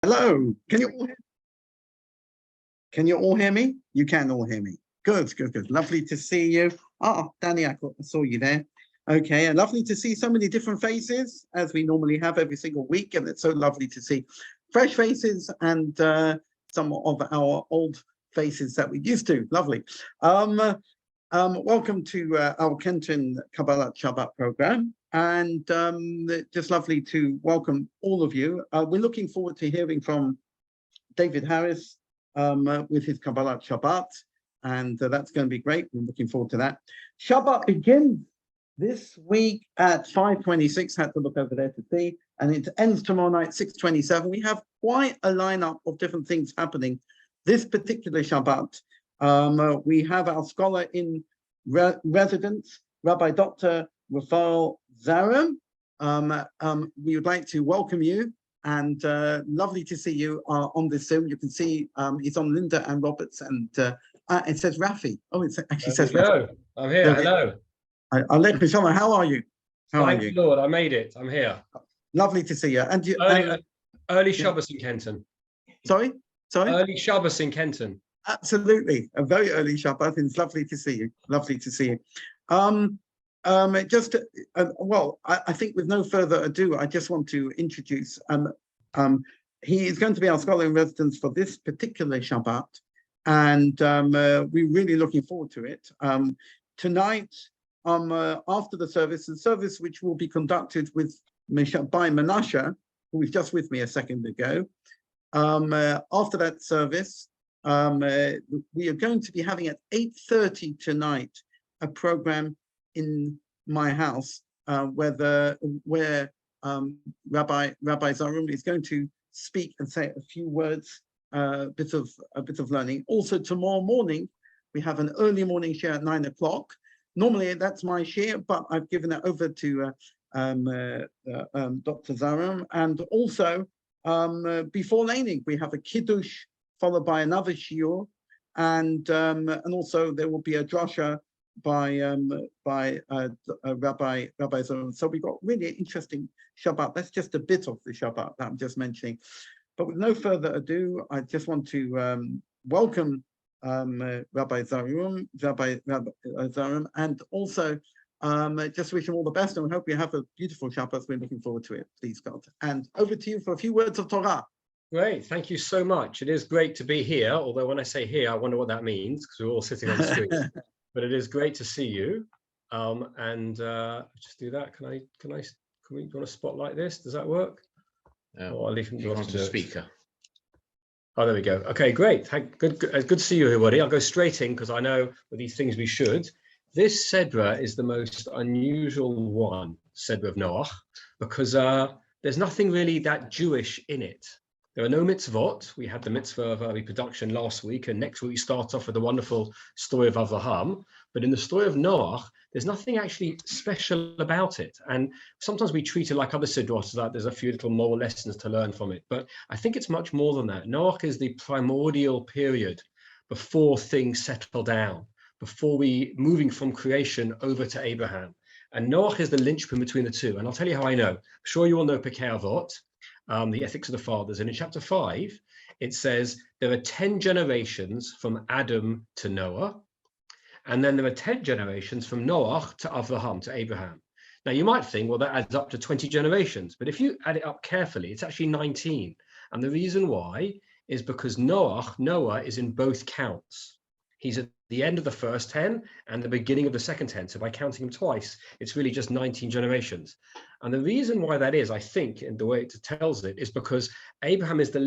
Hello, can you all hear me? You can all hear me. Good, good, good. Lovely to see you. Oh, Danny, I saw you there. Okay, and lovely to see so many different faces as we normally have every single week, and it's so lovely to see fresh faces and some of our old faces that we used to. Lovely. Welcome to our Kenton Kabbalah Shabbat program, and just lovely to welcome all of you. We're looking forward to hearing from David Harris with his Kabbalah Shabbat, and that's going to be great. We're looking forward to that. Shabbat begins this week at 5:26. Had to look over there to see, and it ends tomorrow night 6:27. We have quite a lineup of different things happening this particular Shabbat. We have our scholar in residence, Rabbi Dr. Rafael Zarum. We would like to welcome you, and lovely to see you on this Zoom. You can see it's on Linda and Roberts, and it says Rafi. Oh, it actually says Rafi. I'm here. Hello. Alech Neshama, how are you? Thank you, Lord. I made it. I'm here. Lovely to see you. And you early Shabbos in Kenton. Sorry? Early Shabbos in Kenton. Absolutely, a very early Shabbat, and it's lovely to see you. Lovely to see you. Well, I think with no further ado, I just want to introduce. He is going to be our scholar in residence for this particular Shabbat, and we're really looking forward to it. Tonight, after the service which will be conducted by Menashe, who was just with me a second ago. After that service, we are going to be having at 8:30 tonight a program in my house where Rabbi Zarum is going to speak and say a few words, a bit of learning. Also tomorrow morning we have an early morning share at 9 o'clock. Normally that's my share, but I've given it over to Dr. Zarum, and also before laning we have a kiddush followed by another shiur, and also there will be a drasha by Rabbi Zarum. So we've got really interesting Shabbat. That's just a bit of the Shabbat that I'm just mentioning. But with no further ado, I just want to welcome Rabbi Zarum, and also just wish him all the best, and we hope you have a beautiful Shabbat. We're looking forward to it, please God. And over to you for a few words of Torah. Great, thank you so much. It is great to be here, although when I say here, I wonder what that means, because we're all sitting on the street. But it is great to see you. And just do that. Can we want to spotlight this? Does that work? Or I'll leave him to the speaker. Oh, there we go. Okay, great. Good to see you, everybody. I'll go straight in because I know with these things we should. This Sedra is the most unusual one, Sedra of Noach, because there's nothing really that Jewish in it. There are no mitzvot. We had the mitzvah of reproduction last week, and next week we start off with the wonderful story of Avraham. But in the story of Noach, there's nothing actually special about it. And sometimes we treat it like other sidros, that there's a few little moral lessons to learn from it. But I think it's much more than that. Noach is the primordial period before things settle down, before we moving from creation over to Abraham. And Noach is the linchpin between the two. And I'll tell you how I know. I'm sure you all know Pirkei Avot, the ethics of the fathers. And in chapter 5, it says there are 10 generations from Adam to Noah. And then there are 10 generations from Noach to Avraham, to Abraham. Now you might think, well, that adds up to 20 generations. But if you add it up carefully, it's actually 19. And the reason why is because Noah is in both counts. He's at the end of the first 10 and the beginning of the second 10. So by counting him twice, it's really just 19 generations. And the reason why that is, I think, in the way it tells it, is because Noah is the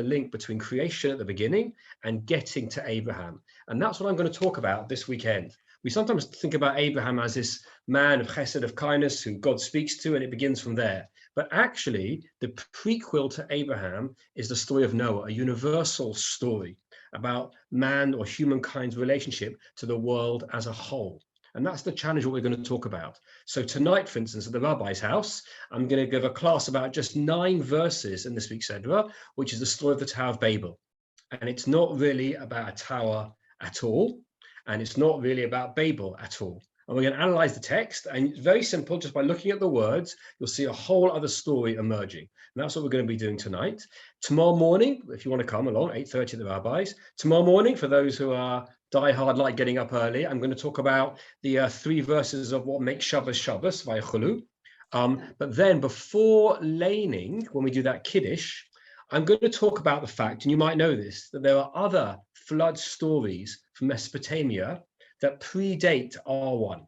link between creation at the beginning and getting to Abraham. And that's what I'm going to talk about this weekend. We sometimes think about Abraham as this man of chesed, of kindness, who God speaks to, and it begins from there. But actually, the prequel to Abraham is the story of Noah, a universal story about man or humankind's relationship to the world as a whole. And that's the challenge what we're going to talk about. So tonight, for instance, at the Rabbi's house, I'm going to give a class about just 9 verses in this week's Sedra, which is the story of the Tower of Babel. And it's not really about a tower at all. And it's not really about Babel at all. And we're going to analyze the text, and it's very simple. Just by looking at the words, you'll see a whole other story emerging. And that's what we're going to be doing tonight. Tomorrow morning, if you want to come along, 8:30 at the Rabbi's. Tomorrow morning, for those who are diehard, like getting up early, I'm going to talk about the 3 verses of what makes Shabbos Shabbos, Vayachulu. But then before laning, when we do that Kiddush, I'm going to talk about the fact, and you might know this, that there are other flood stories from Mesopotamia that predate R1.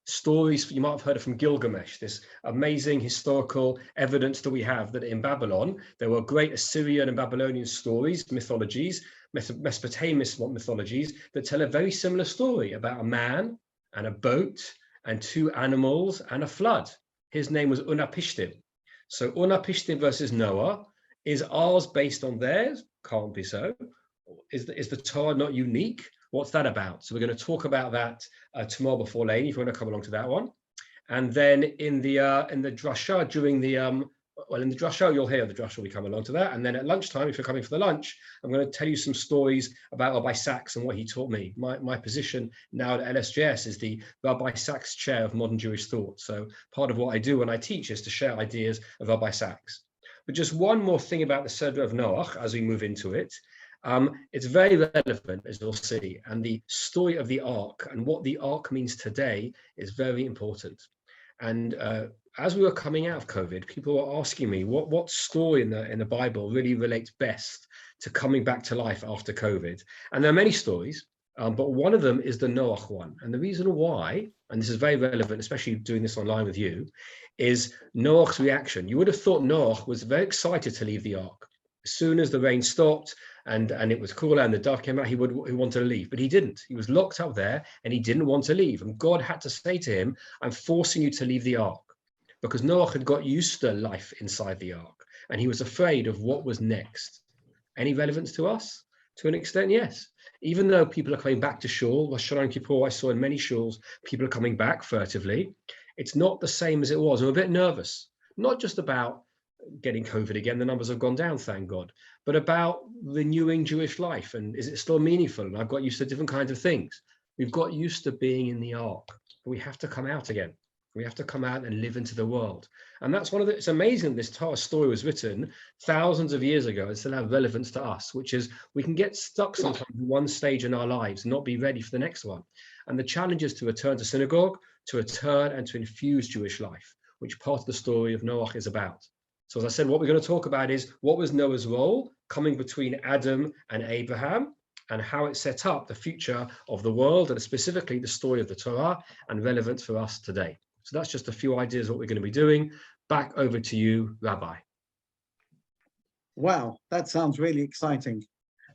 Stories you might have heard of from Gilgamesh, this amazing historical evidence that we have that in Babylon, there were great Assyrian and Babylonian stories, mythologies, Mesopotamian mythologies that tell a very similar story about a man and a boat and 2 animals and a flood. His name was Unapishtim. So Unapishtim versus Noah, is ours based on theirs? Can't be so. Is the Torah not unique? What's that about? So we're going to talk about that tomorrow before Lane, if you want to come along to that one. And then in the drasha during the in the drasha, you'll hear the drasha, we come along to that. And then at lunchtime, if you're coming for the lunch, I'm going to tell you some stories about Rabbi Sachs and what he taught me. My position now at LSJS is the Rabbi Sachs Chair of Modern Jewish Thought. So part of what I do when I teach is to share ideas of Rabbi Sachs. But just one more thing about the Seder of Noach as we move into it. It's very relevant, as you'll see, and the story of the ark and what the ark means today is very important. And as we were coming out of COVID, people were asking me what story in the Bible really relates best to coming back to life after COVID. And there are many stories, but one of them is the Noach one. And the reason why, and this is very relevant, especially doing this online with you, is Noach's reaction. You would have thought Noach was very excited to leave the ark. As soon as the rain stopped and it was cooler and the dove came out, he wanted to leave, but he didn't. He was locked up there and he didn't want to leave. And God had to say to him, I'm forcing you to leave the ark, because Noach had got used to life inside the ark and he was afraid of what was next. Any relevance to us? To an extent, yes. Even though people are coming back to shul, Rosh Hashanah and Kippur, I saw in many shuls, people are coming back furtively. It's not the same as it was. I'm a bit nervous, not just about getting COVID again, the numbers have gone down, thank God, but about renewing Jewish life. And is it still meaningful? And I've got used to different kinds of things. We've got used to being in the ark, but we have to come out again. We have to come out and live into the world. And that's it's amazing this Torah story was written thousands of years ago and still have relevance to us, which is we can get stuck sometimes in one stage in our lives and not be ready for the next one. And the challenge is to return to synagogue, to return and to infuse Jewish life, which part of the story of Noach is about. So as I said, what we're going to talk about is what was Noah's role coming between Adam and Abraham, and how it set up the future of the world, and specifically the story of the Torah, and relevant for us today. So that's just a few ideas of what we're going to be doing. Back over to you, Rabbi. Wow, that sounds really exciting.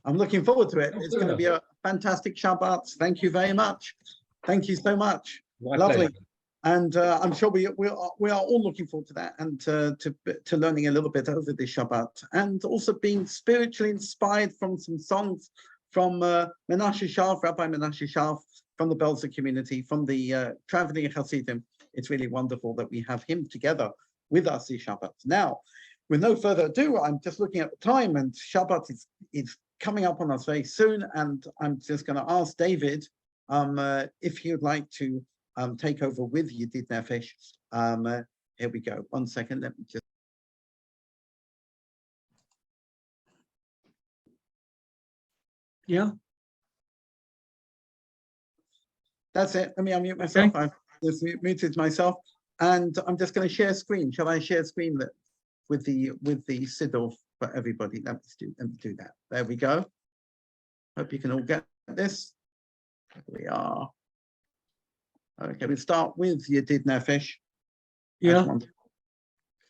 I'm looking forward to it. It's going to be a fantastic Shabbat. Thank you very much. Thank you so much. My Lovely. pleasure. And I'm sure we are all looking forward to that, and to learning a little bit over this Shabbat, and also being spiritually inspired from some songs from Menashe Sharf, Rabbi Menashe Sharf, from the Belzer community, from the traveling Hasidim. It's really wonderful that we have him together with us this Shabbat. Now, with no further ado, I'm just looking at the time, and Shabbat is coming up on us very soon, and I'm just going to ask David if he would like to take over with Yedid Nefesh. Here we go. 1 second. Let me just. Yeah. That's it. Let me unmute myself. Okay. I've just muted myself, and I'm just going to share screen. Shall I share screen that with the Siddur for everybody? Let me do that. There we go. Hope you can all get this. Here we are. Okay, we'll start with Yedid Nefesh. Yeah.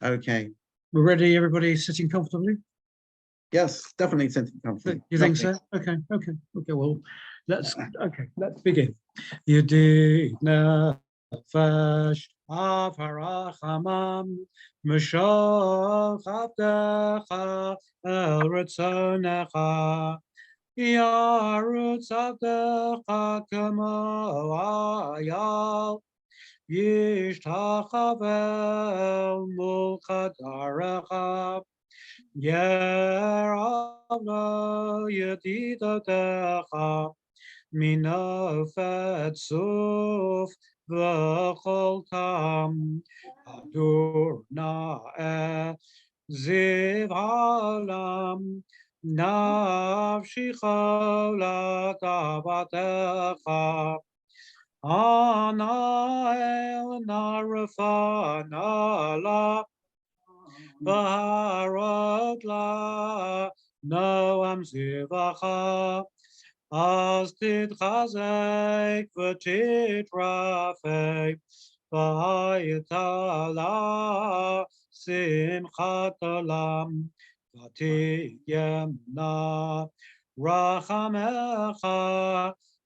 Okay. We're ready, everybody sitting comfortably? Yes, definitely sitting comfortably. You think so? Okay, well, let's begin. Yedid Nefesh Avarachamam Meshach Avdecha El Retzonecha Yarutz Avdecha Kamo Ayal Yishtachavel Mulchadarecha Yeravno Yedidotecha Minofet Suf V'chol Tam Adur Na'eh Ziv Halam Nafshi Cholat Avatecha Ana El Narafa Nala Baharot La Noam Zivacha Az titchazek v'titrafek v'hayitala simchat olam v'tiyemna rachamecha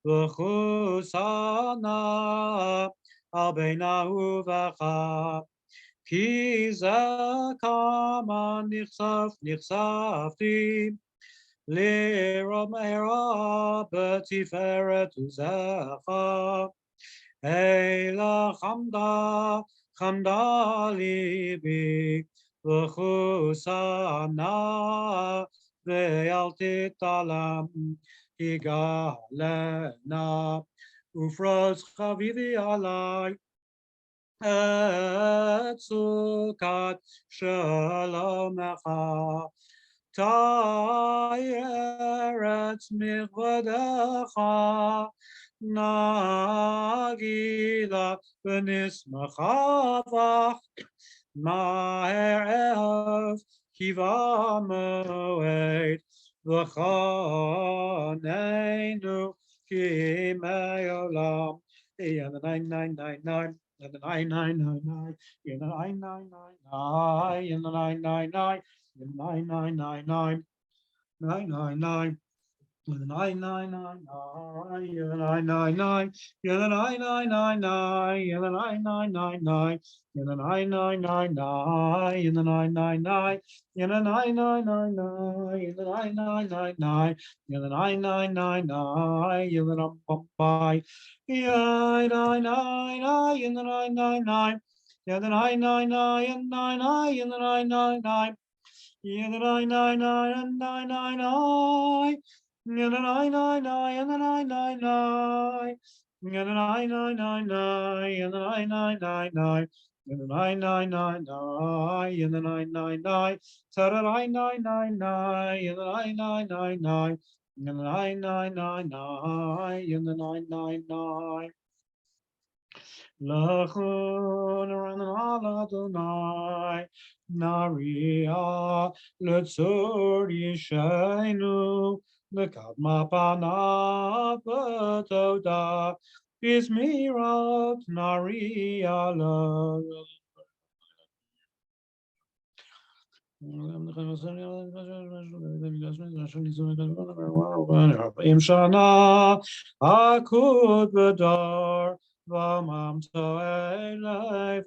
v'chusana al bein ahuvecha ki zakama nichsafti Lirab Me'era B'Tiferet Uzecha Eila Chamda Libi V'chusana Ve'al Titalam Yigalena Ufroz Chavivi Alai Et Sukat Shalomecha Eretz Michvadecha Nagila V'nismachavach Ma'er Eov Kiva Moed V'chaneinu Ki Me'olam Nine nine nine nine. And the 9999, in the 9999, in the 999, in the 9999, 999. The 9999, the 999, the 9999, the 9999, the 9999, the 999, the 9999, the 9999, the 9999, the number yeah, 999, and the 999, yeah, the 999, and 99, and the 999. Yeah, the 999 and 999. Yeah, the 999 and the 999. Yeah, the 9999 and the 9999. Yeah, the 9999 and the 999. So the 9999 and the 9999. And the 9999 and the 999. Lachon Ran Adonai Naria Letzor Yishaynu Lekadma Pana Batoda Bismirot Naria Im Shana Akud Bedar V'amam To'elei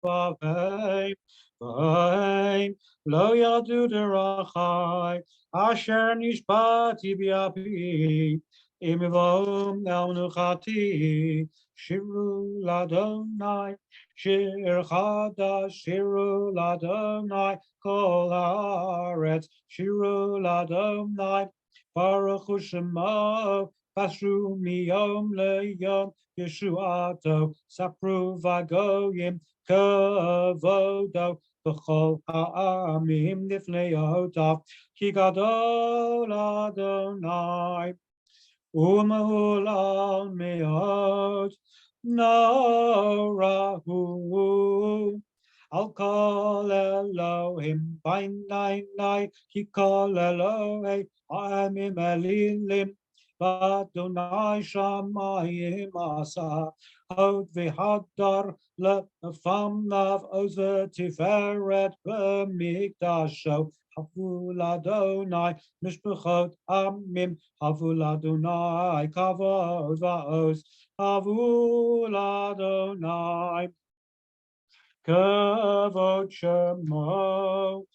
V'aveim V'aim Lo Yadu Derachai Asher Nishbati B'api Im Vom El Nuchati Shiru Ladonai Shir Chadash Shiru Ladonai Kol Haaretz Shiru Ladonai Baruch Hu Shemo Pasru Miyom Leyom Yeshuato Sapru Vagoyim Kavodo B'chol Ha'amim Nifnei Otav Ki Gadol Adonai Umahul Meod Norahu I'll call Elohim by night He call Elohim Amim Elilim Badonai Shamayim Asa Hod V'Hadar Lefamnav Oz V'Tiferet B'Mikdasho Havul Adonai Mishpachot Amim Havul Adonai Kavod Va'oz Havul Adonai Kavod Shemo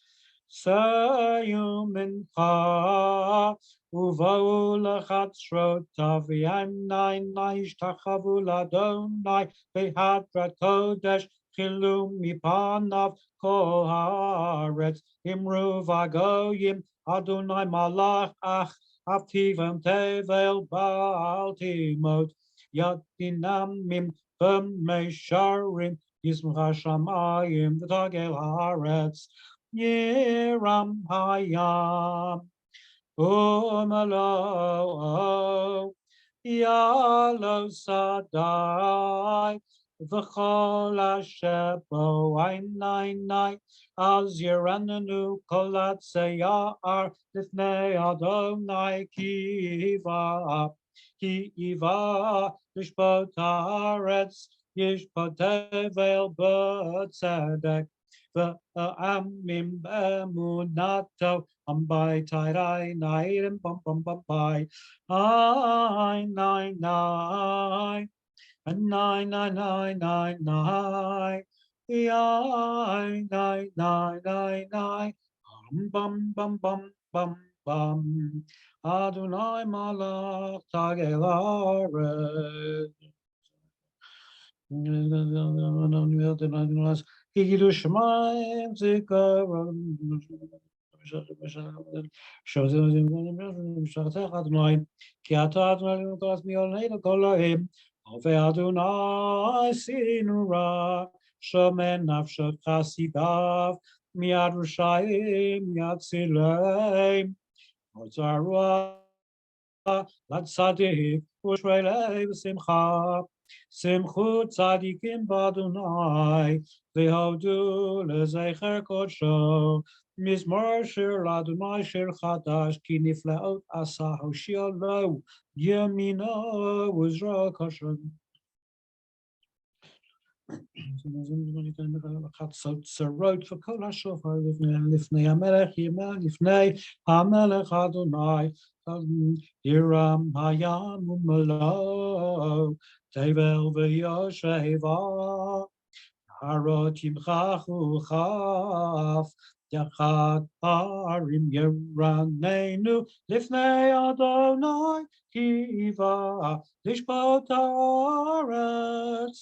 Sayum Mincha Uva'u L'chatzrot Taviyam Nine Nishtachavu L'Adonai Behadrat Kodesh Chilu Mipanav Kol Haaretz Imru Vagoyim Adonai Malach Ach Avtivem tevel Baal Timot, Yadinamim B'meisharim, Yismcha Shamayim V'tagel Haaretz, Yiram Hayam, Umalo, Yalo Sadai, V'chol asher bo einai, Az Yeranenu kolat seyar, Lifnei Adonai ki iva, Lishbot haaretz, Yishbot tevel b'tzedek, V'amim b'emunato, Ambai tairai nairim bum bum bum bai, ai nai nai. Nine, nine, nine, nine, nine, nine, nine, nine, nine, nine, bum, bum, bum, bum, bum. Adonai malach tagelaret. Higidu Shemayim Zikaron. Adonai, Ki ata Adonai Lukas Mionei Koloim. Ove Adonai Sinura, Shomen Nafshot Chasidav, Miad Rishayim, Miad Sileim, Zarum, Lad Sadik, Ushreilei Simcha, Simchut Tzadikim Badonai, Vehodu Lezecher Kodsho, Mizmor Shir Ladonai Shir Chadash, Ki Nifleot Asa Hoshiolo, Yemino Uzra Kosher. Chatzot for Kol HaShofar Lifnei HaMelech Yimel Lifnei HaMelech Adonai Hiram Hayam Umelo Tevel V'Yosheva Harot Yimchachu Chaf Yachad Harim Yeranenu Lifnei Adonai Kiva Lishbot Haaretz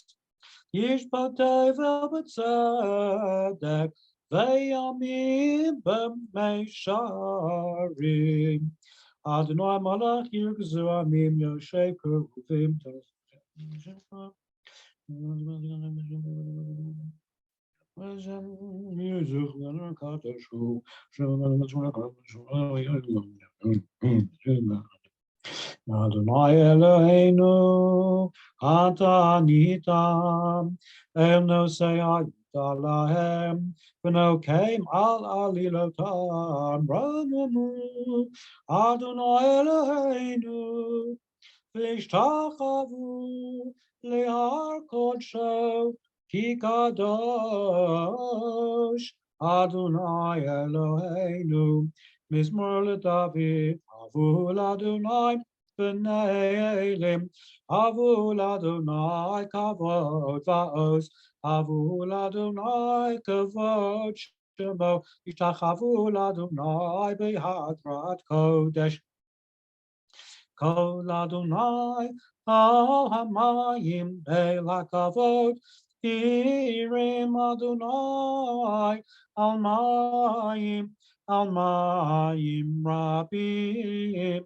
Yishbot tevel b'tzedek V'yamim b'meisharim Adonai malach yirgzu amim Yoshe keruvim Adonai Eloheinu, Ata Nitam, Emno Seyayita Lahem, V'no Keim Al Alilotam, Ramamu, Adonai Eloheinu, V'ishtachavu, Lehar Kodsho, Ki Kadosh, Adonai Eloheinu, Mizmor LeDavid, Avul Adonai, B'nei Elim, Avul Adonai, Kavod Va'os, Avul Adonai, Kavod Shemo, Yishtachavul Adonai, B'hadrat Kodesh, Kol Adonai, Al Hamayim, Be'la Kavod, Hirim Adonai, Al Mayim, Al Mayim Rabim,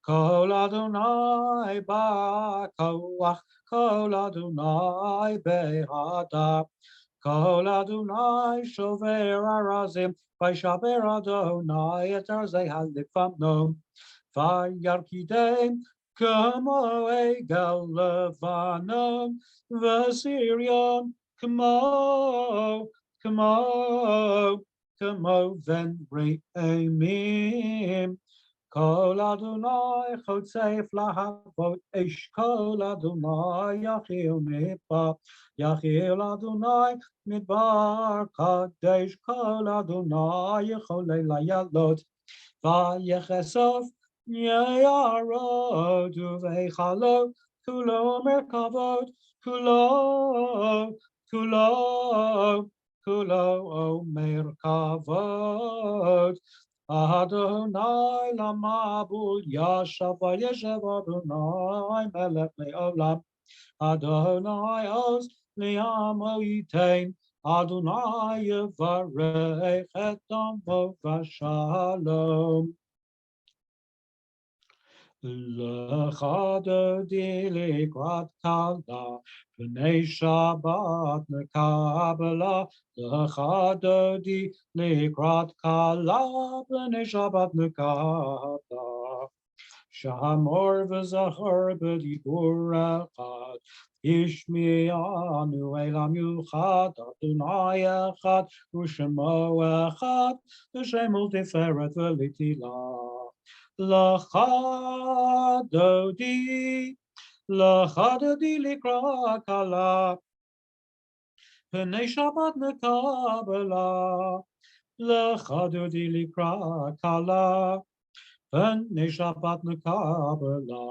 Kol Adonai Ba'koach, Kol Adonai Be'hada, Kol Adonai Shover Arazim, Vaishaber Adonai et Arzei Halifamnom, Vayarkidem Kamo Egel Levanon, Vasirion Kamo Ven Re'emim, Kol Adonai Chotzeif Lahavot Eish, Kol Adonai Yachil Adonai Midbar Kadesh, Kol Adonai Yecholei Layalot, Vayechesof Yeyarod Uvechalot, Kulo Merkavot, Kulo Omer Kavod, Adonai Lamabul Yashav Vayeshev Adonai Melech Le'olam, Adonai Oz Liamo Yitain, Adonai Yevarech et Amo Vashalom. Lecha dodi likrat kala, b'nei Shabbat nekabela. Lecha dodi likrat kala, b'nei Shabbat nekabela. Shamor v'zachor b'dibur echad, Ishmi'anu elam yuchad, Adonai echad, U'shemo echad, V'shem u'tiferet v'litila. Lecha dodi likra kala, B'nei Shabbat nekabela. Lecha dodi likra kala, B'nei Shabbat nekabela.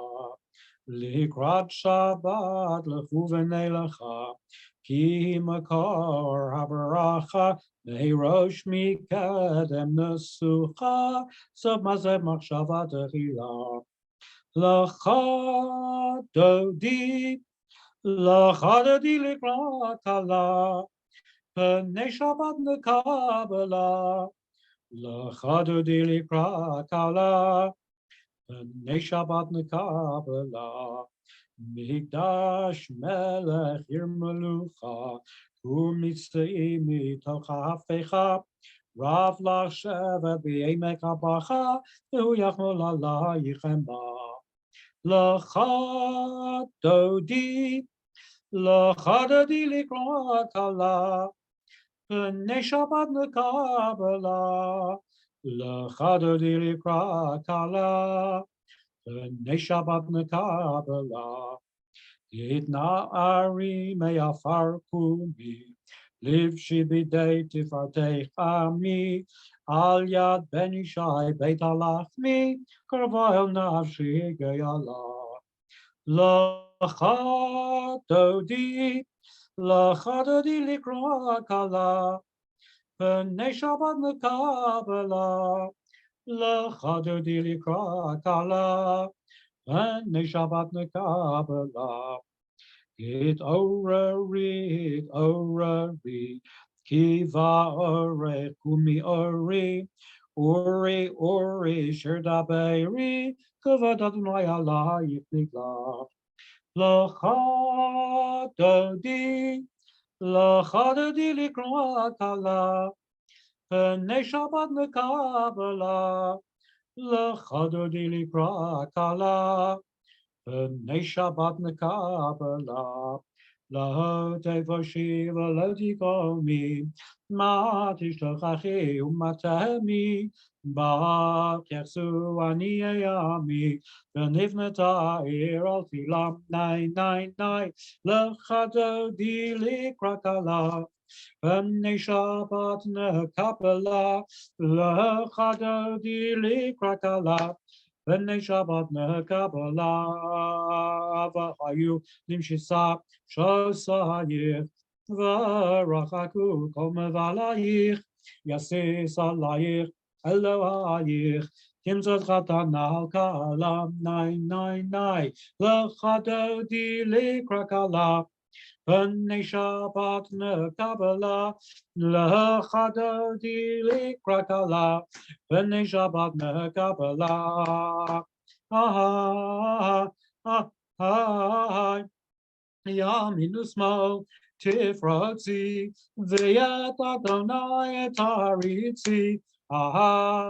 Likrat Shabbat lechu v'nei lecha, Ki makor habaracha, Meirosh mikedem nesucha, Sof mazeh machshava tehila. Lecha dodi likra kala, B'nei Shabbat nekabela. Lecha dodi likra kala, B'nei Shabbat nekabela. Mikdash melech yirmelucha, U'mitzei mitoch ha'afecha, Rav la'shevet b'yemek ha'bacha, V'hu yachmol alayichem ba. Lecha dodi likra kala, B'nei Shabbat nekabela. Lecha dodi likra kala, B'nei Shabbat nekabela. Itna ari me'afar kumi, Livshi b'dei tifartei ami, Al yad ben Yishai beit halachmi, Karva el nafshi geyala. Lecha dodi likra kala, B'nei Shabbat nekabela. Lecha dodi likra kala, B'nei Shabbat nekabela. It orari, Kiva ore, Kumi ori, Ori, Sherdaberi, Kavod Adonai alayich nigla. Lecha dodi likra kala, B'nei Shabbat nekabela. Lecha dodi likra kala, B'nei Shabbat nekabela. Lo tevoshi v'lo tikomi, Ma tishtochachi u'matemi, Ba'al kersu ani eyami, V'nivneta ir al tilam, nai, Lecha dodi likra kala, B'nei Shabbat nekabela. Lecha dodi likra kala, B'nei Shabbat nekabela. V'hayu nimshisa shosayich, V'rachaku kol mevalayich, Yasis alayich Elohayich, Kimzot chatana al kala, nai, Lecha dodi likra kala, B'nei Shabbat nekabela. Lecha dodi likra kala, B'nei Shabbat nekabela. Yamin u'smol tifrotzi, V'yet Adonai et haritzi. Nai,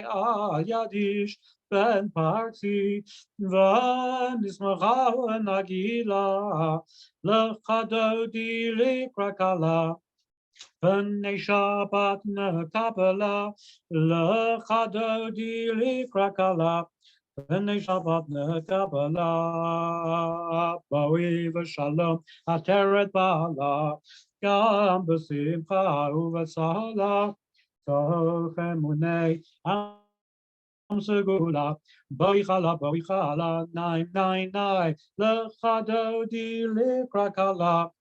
al yadish ben parti, V'nismacha v'nagila. Lecha dodi likra kala, B'nei Shabbat nekabela. Lecha dodi likra kala, B'nei Shabbat nekabela. Boi v'shalom ateret ba'ala, Gam b'simcha u'v'sala, Toch emunei am segula. Boi chala, nai, Lecha dodi likra kala,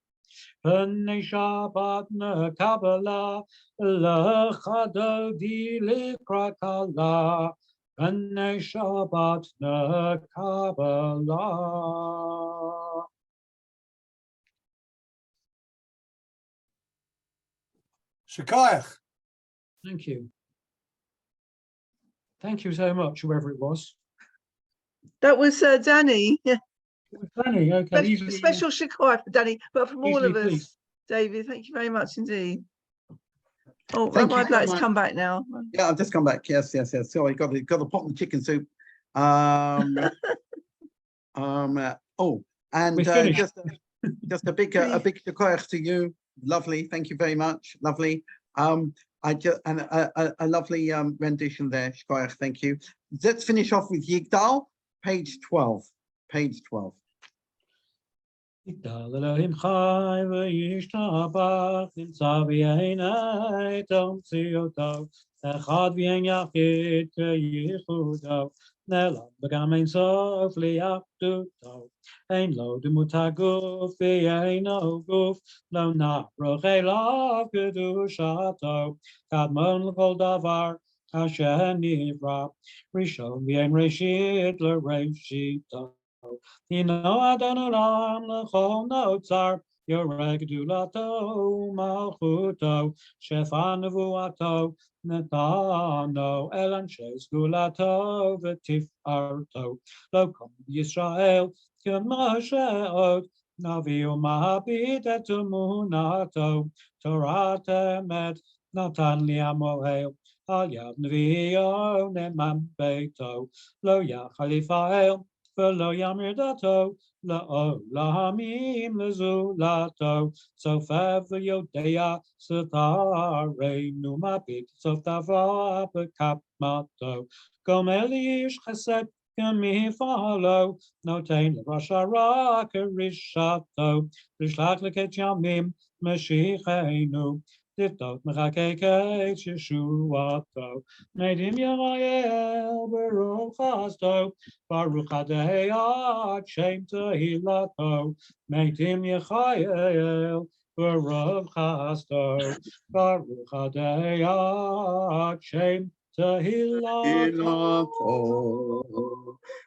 B'nei Shabbat nekabela. Lecha dodi likra kala, B'nei Shabbat nekabela. Shikayach. Thank you. Thank you so much, whoever it was. That was Danny. Yeah. Danny, okay. Easily, Special shikoi for Danny, but from all of us, pleased. David, thank you very much indeed. Oh, Thank you Rabbi so Black's much. come back now. Yeah, I've just come back. Yes. So I got the pot and chicken soup. And We're finished. just a big shikoyach to you. Lovely. Thank you very much. Lovely. A lovely rendition there. Shikoyach. Thank you. Let's finish off with Yigdal, page 12. Page 12. יגדל אלוהים חי וישתבח, נמצא בעיני תמציאותיו, אחד ואין יחיד כייחודו, נעלם וגם אין סוף לאחדותו, אין לו דמות הגוף ואינו גוף, לא נערוך אליו קדושתו, קדמון לכל דבר אשר נברא, ראשון ואין ראשית לראשיתו. הנה אדון עולם לכל נוצר, יורה גדולתו מלכותו, שפע נבואתו נתנו, אל אנשי סגולתו ותפארתו. לא כל ישראל כמשה עוד, נביא ומביט את אמונתו, תורת אמת נתן לי המוהל, על יד נביאו נאמן ביתו, לא יכל יפעל ולא ימיר דתו, לעולמים לזולתו, צופה ויודע סתרנו, מביט סוף דבר בקדמתו, גומל איש חסד כמפעלו, נותן לראש הרע כרשעתו, תשלח לקץ ימים משיחנו, לפדות מחכה קץ ישועתו, מדים יראיאל ברוך חסדו, ברוך הדיית שם תהילתו, מדים יחייל ברוך חסדו, ברוך הדיית שם תהילתו.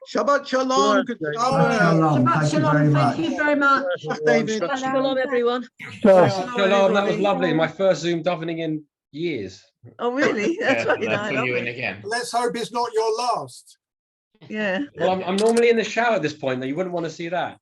Shabbat shalom. Good Shalom. Thank you very much. Thank you very much. David. Shalom, everyone. Shalom, that was lovely. My first Zoom davening in years. Oh, really? That's right. Let's pull you in again. Let's hope it's not your last. Yeah. Well, I'm normally in the shower at this point, though. You wouldn't want to see that.